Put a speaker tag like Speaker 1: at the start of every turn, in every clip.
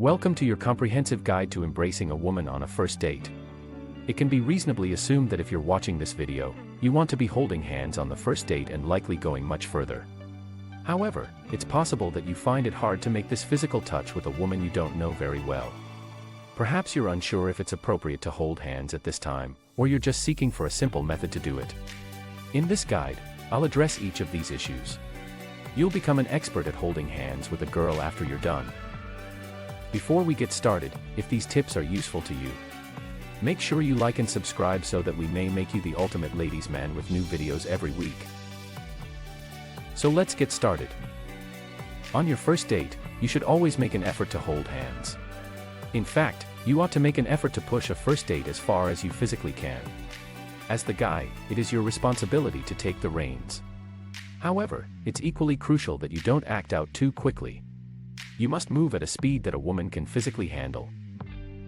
Speaker 1: Welcome to your comprehensive guide to embracing a woman on a first date. It can be reasonably assumed that if you're watching this video, you want to be holding hands on the first date and likely going much further. However, it's possible that you find it hard to make this physical touch with a woman you don't know very well. Perhaps you're unsure if it's appropriate to hold hands at this time, or you're just seeking for a simple method to do it. In this guide, I'll address each of these issues. You'll become an expert at holding hands with a girl after you're done. Before we get started, if these tips are useful to you, make sure you like and subscribe so that we may make you the ultimate ladies' man with new videos every week. So let's get started. On your first date, you should always make an effort to hold hands. In fact, you ought to make an effort to push a first date as far as you physically can. As the guy, it is your responsibility to take the reins. However, it's equally crucial that you don't act out too quickly. You must move at a speed that a woman can physically handle.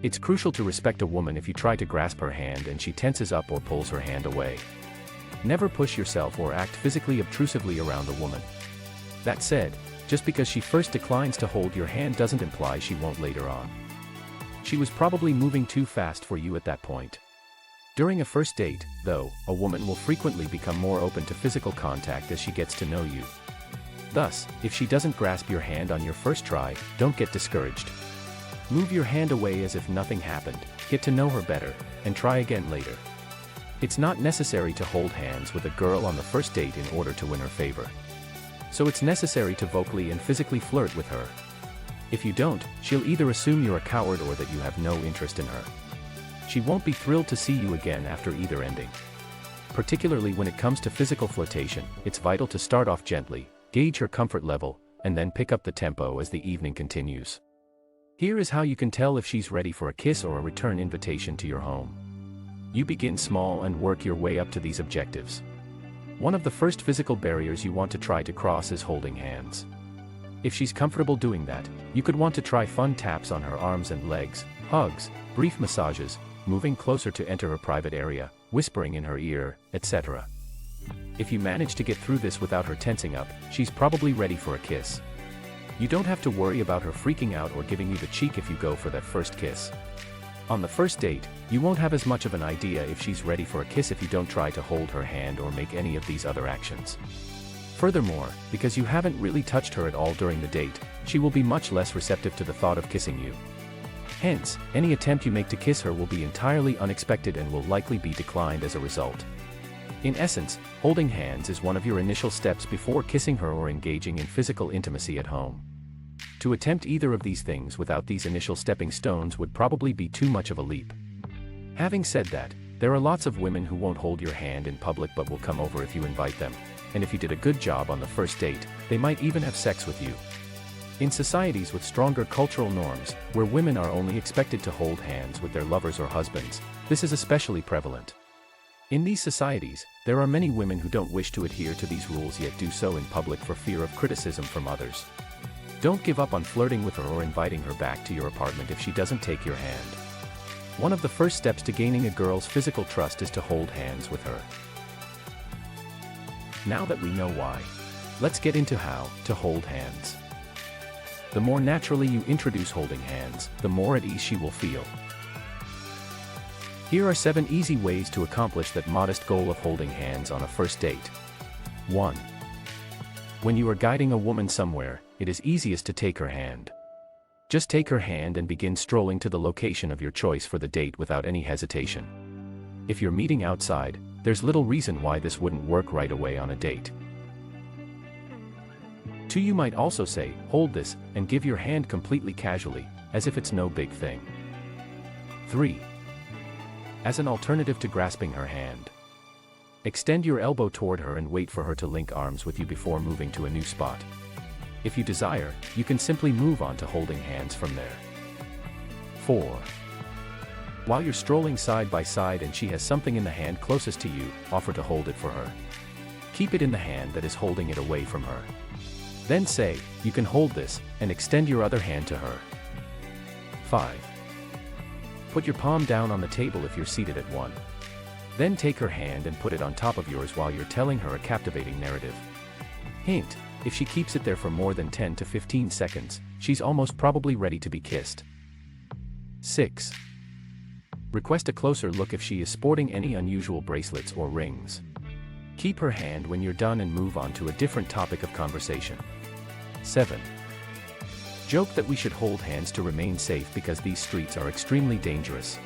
Speaker 1: It's crucial to respect a woman if you try to grasp her hand and she tenses up or pulls her hand away. Never push yourself or act physically obtrusively around a woman. That said, just because she first declines to hold your hand doesn't imply she won't later on. She was probably moving too fast for you at that point. During a first date, though, a woman will frequently become more open to physical contact as she gets to know you. Thus, if she doesn't grasp your hand on your first try, don't get discouraged. Move your hand away as if nothing happened, get to know her better, and try again later. It's not necessary to hold hands with a girl on the first date in order to win her favor. So it's necessary to vocally and physically flirt with her. If you don't, she'll either assume you're a coward or that you have no interest in her. She won't be thrilled to see you again after either ending. Particularly when it comes to physical flirtation, it's vital to start off gently, gauge her comfort level, and then pick up the tempo as the evening continues. Here is how you can tell if she's ready for a kiss or a return invitation to your home. You begin small and work your way up to these objectives. One of the first physical barriers you want to try to cross is holding hands. If she's comfortable doing that, you could want to try fun taps on her arms and legs, hugs, brief massages, moving closer to enter her private area, whispering in her ear, etc. If you manage to get through this without her tensing up, she's probably ready for a kiss. You don't have to worry about her freaking out or giving you the cheek if you go for that first kiss. On the first date, you won't have as much of an idea if she's ready for a kiss if you don't try to hold her hand or make any of these other actions. Furthermore, because you haven't really touched her at all during the date, she will be much less receptive to the thought of kissing you. Hence, any attempt you make to kiss her will be entirely unexpected and will likely be declined as a result. In essence, holding hands is one of your initial steps before kissing her or engaging in physical intimacy at home. To attempt either of these things without these initial stepping stones would probably be too much of a leap. Having said that, there are lots of women who won't hold your hand in public but will come over if you invite them, and if you did a good job on the first date, they might even have sex with you. In societies with stronger cultural norms, where women are only expected to hold hands with their lovers or husbands, this is especially prevalent. In these societies, there are many women who don't wish to adhere to these rules yet do so in public for fear of criticism from others. Don't give up on flirting with her or inviting her back to your apartment if she doesn't take your hand. One of the first steps to gaining a girl's physical trust is to hold hands with her. Now that we know why, let's get into how to hold hands. The more naturally you introduce holding hands, the more at ease she will feel. Here are 7 easy ways to accomplish that modest goal of holding hands on a first date. 1. When you are guiding a woman somewhere, it is easiest to take her hand. Just take her hand and begin strolling to the location of your choice for the date without any hesitation. If you're meeting outside, there's little reason why this wouldn't work right away on a date. 2. You might also say, hold this, and give your hand completely casually, as if it's no big thing. 3. As an alternative to grasping her hand, extend your elbow toward her and wait for her to link arms with you before moving to a new spot. If you desire, you can simply move on to holding hands from there. 4. While you're strolling side by side and she has something in the hand closest to you, offer to hold it for her. Keep it in the hand that is holding it away from her. Then say, you can hold this, and extend your other hand to her. 5. Put your palm down on the table if you're seated at one. Then take her hand and put it on top of yours while you're telling her a captivating narrative. Hint: If she keeps it there for more than 10 to 15 seconds, she's almost probably ready to be kissed. 6. Request a closer look if she is sporting any unusual bracelets or rings. Keep her hand when you're done and move on to a different topic of conversation. 7. Joke that we should hold hands to remain safe because these streets are extremely dangerous.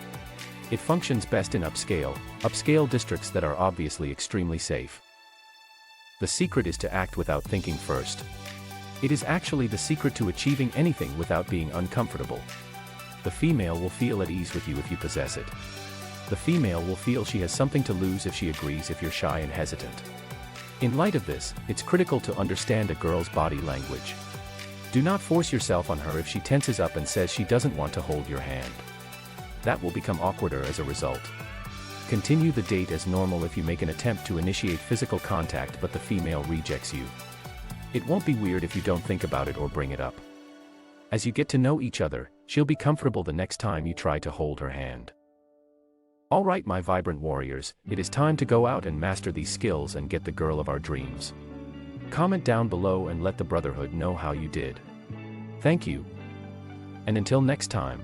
Speaker 1: It functions best in upscale districts that are obviously extremely safe. The secret is to act without thinking first. It is actually the secret to achieving anything without being uncomfortable. The female will feel at ease with you if you possess it. The female will feel she has something to lose if she agrees if you're shy and hesitant. In light of this, it's critical to understand a girl's body language. Do not force yourself on her if she tenses up and says she doesn't want to hold your hand. That will become awkwarder as a result. Continue the date as normal if you make an attempt to initiate physical contact but the female rejects you. It won't be weird if you don't think about it or bring it up. As you get to know each other, she'll be comfortable the next time you try to hold her hand. Alright my vibrant warriors, it is time to go out and master these skills and get the girl of our dreams. Comment down below and let the Brotherhood know how you did. Thank you. And until next time.